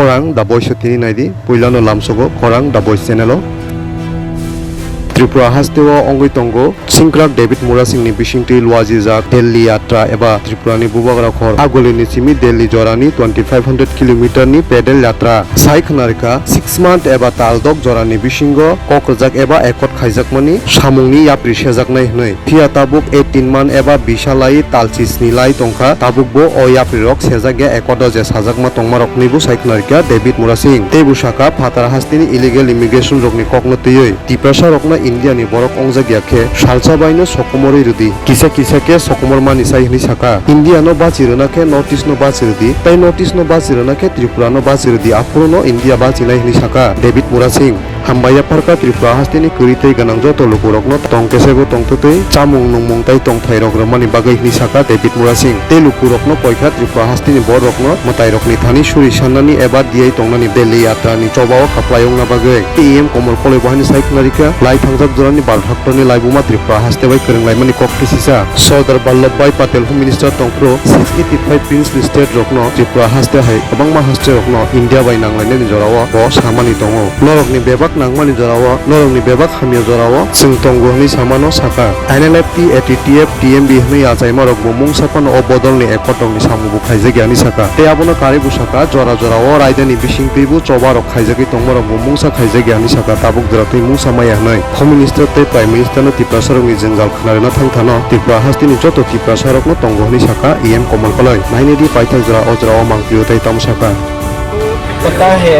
Korang da voice tini naidi puilano lamsogo korang da voice channel Tripura hasteo ongoi tongo Singkrak David Mura Singh ni bisingti luaji jak Delhi yatra eba Tripura ni bubagra khor agoli ni simi Delhi jorani 2500 km ni pedal yatra sai khnarika 6 month eba taldok jorani bisingo kokrjak eba ekot khaijakmani samungni yapri sejaknai hnoi thia tabuk 18 month eba bisalai talchis ni lai tongkha tabuk bo o yapri rok sejagya ekodo je sajakma tongmarok ni bu sai khnarika David Mura Singh tebu saka phatara hastini illegal immigration rokni kokno tiyoi tipasa rokna India ni borok ongjagya khe salsa baino sokomori rudi kisa ke sokomor mani sai hni saka India no bachirona khe notice no bachirudi tai notice no bachirona khe Tripura no bachirudi apuro no India bachinai hni saka David Mura Singh hambaya parka Tripura hastini kuritei ganang joto lukurokno tongkesego tongtutei chamung nungmung tai tongthai rok romani bagai hni saka David Mura Singh te lukurokno poikha Tripura hastini borokno matai rokni thani suri sanani eba diai tongnani Delhi yatra ni chobao kaplayongna bagai PM Komol Koloi bahani saiknarika lai thangjak jorani barhaktoni laibuma Tripura haste bai kwrwnglaimani koktisisa Sardar Vallabhbhai Patel Home Minister tongpro 685 princely state rokno Tripura haste hai abangma haste rokno India bai nanglainani jorao bo samani tongo norokni bebak nangmani jorao norokni bebak hamya jorao chung tongo hni samano saka NLFT ATTF TMB hni achaima rok mumung sapano obodolni ekotongni samubu khaijagyani saka te abono karibu saka jora jorao raidani bisingtibu chobarok khaijagi tongmarok mumungsa khaijagyani saka tabuk jratui mungsa maya hnai Home Minister te Prime Minister no Tripura sarokni jengal khnarena thangthano Tripura hastini joto Tripura sarokno tongo hni saka EM Komol Koloi nainedi paithak jora ojrao mangpio tai tam saka पता है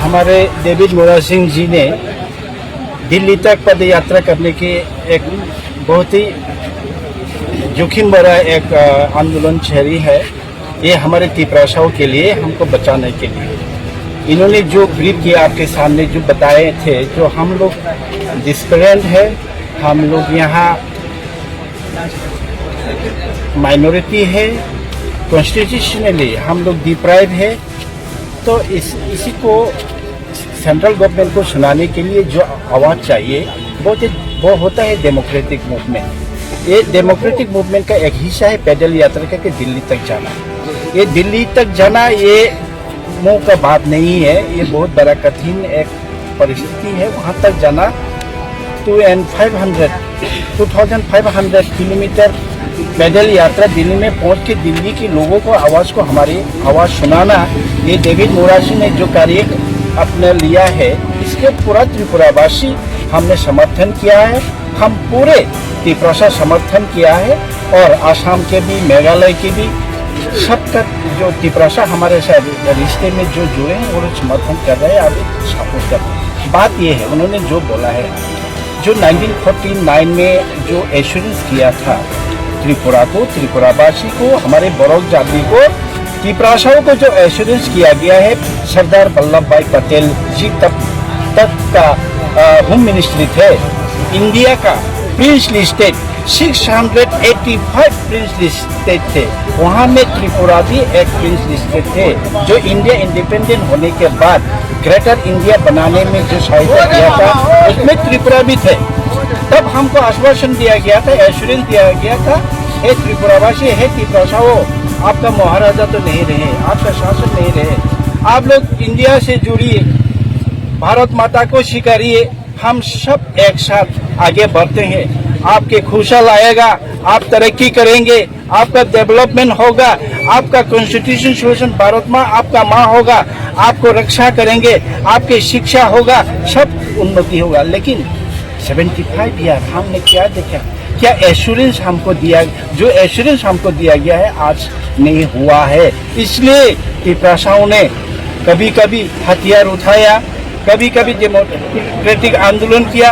हमारे David मोरा सिंह जी ने दिल्ली तक पद यात्रा करने की एक बहुत ही जोखिम भरा एक आंदोलन छेड़ी है ये हमारे त्रिपुराशाओं के लिए हमको बचाने के लिए इन्होंने जो ब्रीफ किया आपके सामने जो बताए थे जो हम लोग डिस्पेरेंट है हम लोग यहाँ माइनॉरिटी है कॉन्स्टिट्यूशनली हम लोग डिप्राइव है तो इसी को सेंट्रल गवर्नमेंट को सुनाने के लिए जो आवाज़ चाहिए वो होता है डेमोक्रेटिक मूवमेंट ये डेमोक्रेटिक मूवमेंट का एक हिस्सा है पैदल यात्रा करके दिल्ली तक जाना ये दिल्ली तक जाना ये मुंह का बात नहीं है ये बहुत बड़ा कठिन एक परिस्थिति है वहाँ तक जाना 2500 किलोमीटर पैदल यात्रा दिल्ली में पहुंच के दिल्ली के लोगों को आवाज़ को हमारी आवाज़ सुनाना ये डेविड मोरा सिंह ने जो कार्य अपने लिया है इसके पूरा त्रिपुरावासी हमने समर्थन किया है हम पूरे त्रिपुरा से समर्थन किया है और आसाम के भी मेघालय के भी सबका जो त्रिपुरा हमारे साथ रिश्ते में जो जुड़े हैं वो समर्थन कर रहे हैं अभी सपोर्ट कर रहे हैं बात ये है उन्होंने जो बोला है जो 1949 में जो एश्योरेंस किया था त्रिपुरा को त्रिपुरावासी को हमारे बोरो जाति को त्रिपुराशाओं को जो एश्योरेंस किया गया है सरदार वल्लभ भाई पटेल जी तक का होम मिनिस्ट्री थे इंडिया का प्रिंसली स्टेट 685 प्रिंसली स्टेट थे वहाँ में त्रिपुरा भी एक प्रिंसली स्टेट थे जो इंडिया इंडिपेंडेंट होने के बाद ग्रेटर इंडिया बनाने में जो सहायता किया था उसमें त्रिपुरा भी थे तब हमको आश्वासन दिया गया था एश्योरेंस दिया गया था हे त्रिपुरावासी है त्रिपुराशाओं आपका महाराजा तो नहीं रहे आपका शासन नहीं रहे आप लोग इंडिया से जुड़िए भारत माता को स्वीकारिए हम सब एक साथ आगे बढ़ते हैं आपके खुशहाल आएगा आप तरक्की करेंगे आपका डेवलपमेंट होगा आपका कॉन्स्टिट्यूशन सोल्यूशन भारत माँ आपका माँ होगा आपको रक्षा करेंगे आपकी शिक्षा होगा सब उन्नति होगा लेकिन 75 ईयर हमने क्या देखा क्या एश्योरेंस हमको दिया जो एश्योरेंस हमको दिया गया है आज नहीं हुआ है इसलिए त्रिपुराशाओं ने कभी कभी हथियार उठाया कभी कभी डेमोक्रेटिक आंदोलन किया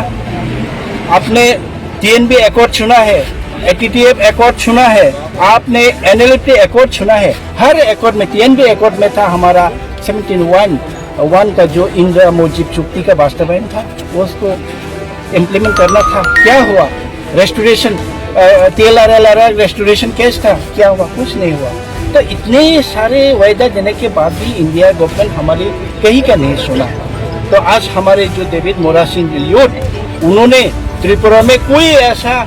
आपने TNB एकॉर्ड सुना है ATTF एकॉर्ड सुना है आपने NLFT एकॉर्ड सुना है हर एकॉर्ड में TNB एकॉर्ड में था हमारा 1701 का जो इंदिरा मुजिब चुक्ति का वास्तवायन था उसको इम्प्लीमेंट करना था क्या हुआ रेस्टोरेशन TLRLR रेस्टोरेशन केस था क्या हुआ कुछ नहीं हुआ तो इतने सारे वायदा देने के बाद भी इंडिया गवर्नमेंट हमारी कहीं का नहीं सुना तो आज हमारे जो डेविड मोरा सिंह यूथ उन्होंने त्रिपुरा में कोई ऐसा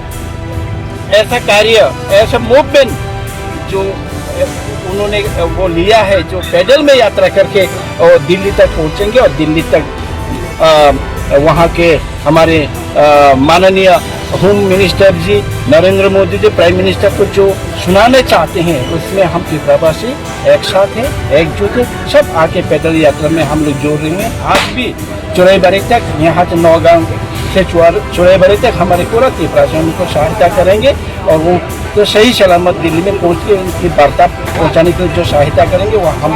कार्य ऐसा मूवमेंट जो उन्होंने वो लिया है, जो पैदल में यात्रा करके और दिल्ली तक पहुंचेंगे और दिल्ली तक वहाँ के हमारे माननीय होम मिनिस्टर जी नरेंद्र मोदी जी प्राइम मिनिस्टर को जो सुनाना चाहते हैं, उसमें हम त्रिपुरावासी एक साथ हैं, एकजुट हैं, सब आके पैदल यात्रा में हम लोग जोड़ रहे हैं। आज भी चौराईबाड़ी तक, यहाँ से नौगांव से चौराईबाड़ी तक हमारे पूरा त्रिपुरासी उनको सहायता करेंगे और वो तो सही सलामत दिल्ली में पहुँच के उनकी वार्ता पहुँचाने के लिए जो सहायता करेंगे वो हम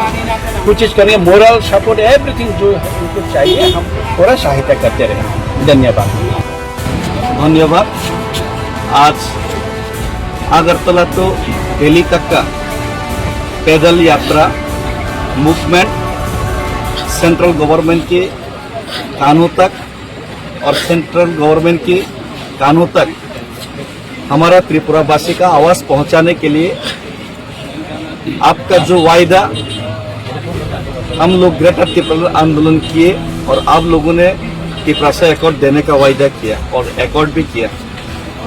कोशिश करेंगे। मोरल सपोर्ट एवरीथिंग जो उनको चाहिए हम पूरा सहायता करते रहेंगे। धन्यवाद। धन्यवाद। आज अगरतला तो दिल्ली तक का पैदल यात्रा मूवमेंट सेंट्रल गवर्नमेंट के कानों तक और सेंट्रल गवर्नमेंट के कानों तक हमारा त्रिपुरावासी का आवाज पहुंचाने के लिए आपका जो वायदा हम लोग ग्रेटर त्रिपुरा आंदोलन किए और आप लोगों ने त्रिपुरा एकॉर्ड देने का वायदा किया और एकॉर्ड भी किया,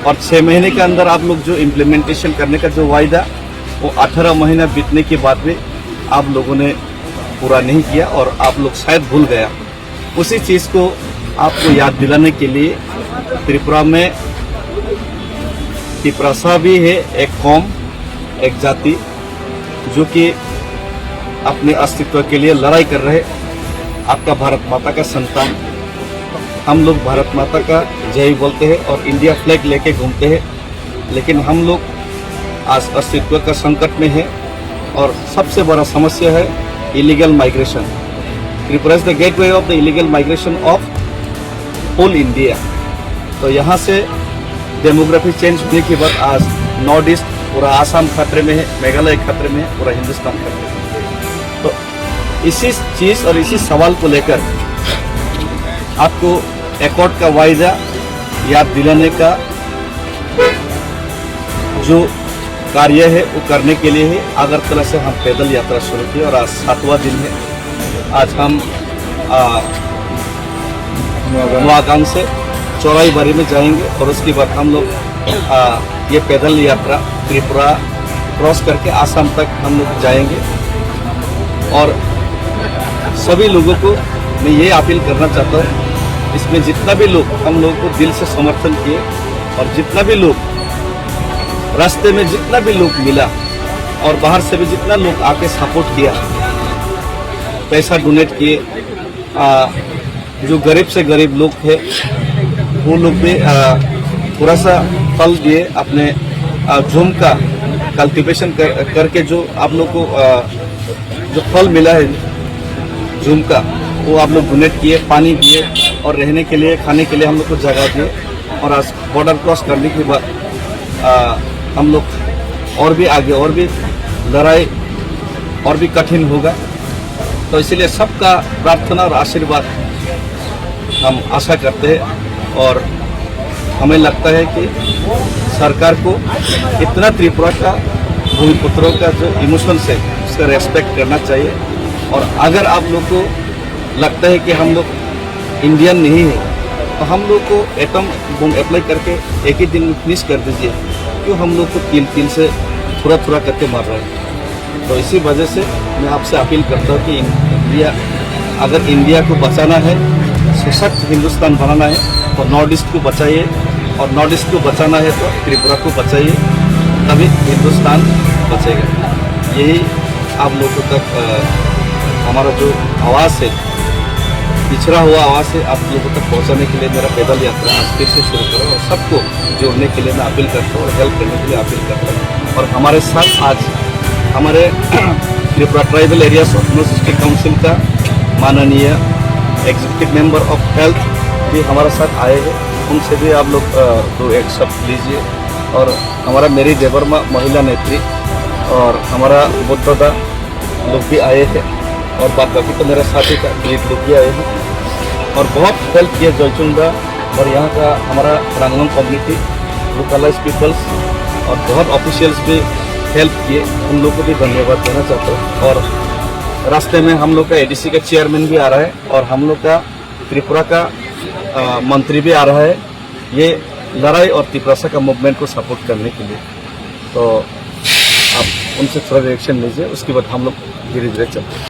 और 6 महीने के अंदर आप लोग जो इम्प्लीमेंटेशन करने का जो वायदा वो 18 महीना बीतने के बाद भी आप लोगों ने पूरा नहीं किया और आप लोग शायद भूल गया। उसी चीज़ को आपको याद दिलाने के लिए त्रिपुरा में त्रिपुरा भी है एक कौम, एक जाति जो कि अपने अस्तित्व के लिए लड़ाई कर रहे। आपका भारत माता का संतान, हम लोग भारत माता का जय बोलते हैं और इंडिया फ्लैग लेके घूमते हैं, लेकिन हम लोग आज अस्तित्व का संकट में है और सबसे बड़ा समस्या है illegal migration. Tripura is the gateway of the illegal migration of whole India. तो यहाँ से डेमोग्राफी चेंज होने के बाद आज नॉर्थ ईस्ट पूरा आसाम खतरे में है, मेघालय खतरे में है, पूरा हिंदुस्तान खतरे में है। तो इसी चीज़ और इसी सवाल को लेकर आपको एकॉर्ड का वायदा याद दिलाने का जो कार्य है वो करने के लिए ही अगरतला से हम पैदल यात्रा शुरू की और आज 7वां दिन है। आज हम नौगांव से चौराईबाड़ी में जाएंगे और उसके बाद हम लोग ये पैदल यात्रा त्रिपुरा क्रॉस करके आसाम तक हम लोग जाएंगे। और सभी लोगों को मैं ये अपील करना चाहता हूँ, इसमें जितना भी लोग हम लोगों को दिल से समर्थन किए और जितना भी लोग रास्ते में जितना भी लोग मिला और बाहर से भी जितना लोग आके सपोर्ट किया, पैसा डोनेट किए, जो गरीब से गरीब लोग थे वो लोग भी थोड़ा सा फल दिए, अपने झूम का कल्टीवेशन करके जो आप लोग को जो फल मिला है झूम का, वो आप लोग डोनेट किए, पानी दिए और रहने के लिए खाने के लिए हम लोग को जगह दिए। और आज बॉर्डर क्रॉस करने के बाद हम लोग और भी आगे और भी लड़ाई और भी कठिन होगा। तो इसलिए सबका प्रार्थना और आशीर्वाद हम आशा करते हैं और हमें लगता है कि सरकार को इतना त्रिपुरा का भूमिपुत्रों का जो इमोशंस है उसका रेस्पेक्ट करना चाहिए। और अगर आप लोग को लगता है कि हम लोग इंडियन नहीं है तो हम लोग को एटम बम अप्लाई करके एक ही दिन में फिनिश कर दीजिए, क्यों हम लोग को तिल से थोड़ा थोड़ा करके मार रहे हैं। तो इसी वजह से मैं आपसे अपील करता हूँ कि अगर इंडिया को बचाना है, सशक्त हिंदुस्तान बनाना है तो नॉर्थ ईस्ट को बचाइए, और नॉर्थ ईस्ट को बचाना है तो त्रिपुरा को बचाइए, तभी हिंदुस्तान बचेगा। यही आप लोगों तक हमारा जो आवाज़ है, पिछड़ा हुआ आवाज़ है, आप लोगों तक पहुंचाने के लिए मेरा पैदल यात्रा आज फिर से शुरू करो और सबको जोड़ने के लिए मैं अपील करता हूँ और हेल्प करने के लिए अपील करता हूँ। और हमारे साथ आज हमारे Tripura tribal areas autonomous district council का माननीय एग्जीक्यूटिव मेंबर ऑफ हेल्थ भी हमारे साथ आए हैं, उनसे भी आप लोग तो एक शब्द लीजिए। और हमारा मेरी देवरमा महिला नेत्री और हमारा बुद्धदा लोग भी आए हैं और बाकी तो मेरा साथी का गीत लोग भी आए हैं और बहुत हेल्प किया जयचुंगा और यहाँ का हमारा रांगलोंग कम्युनिटी, लोकलाइज पीपल्स और बहुत ऑफिशियल्स भी हेल्प किए, उन लोगों को भी धन्यवाद देना चाहता हूँ। और रास्ते में हम लोग का एडीसी का चेयरमैन भी आ रहा है और हम लोग का त्रिपुरा का मंत्री भी आ रहा है, ये लड़ाई और त्रिपुरा का मूवमेंट को सपोर्ट करने के लिए। तो आप उनसे थोड़ा रिएक्शन लीजिए, उसके बाद हम लोग धीरे धीरे चलते हैं।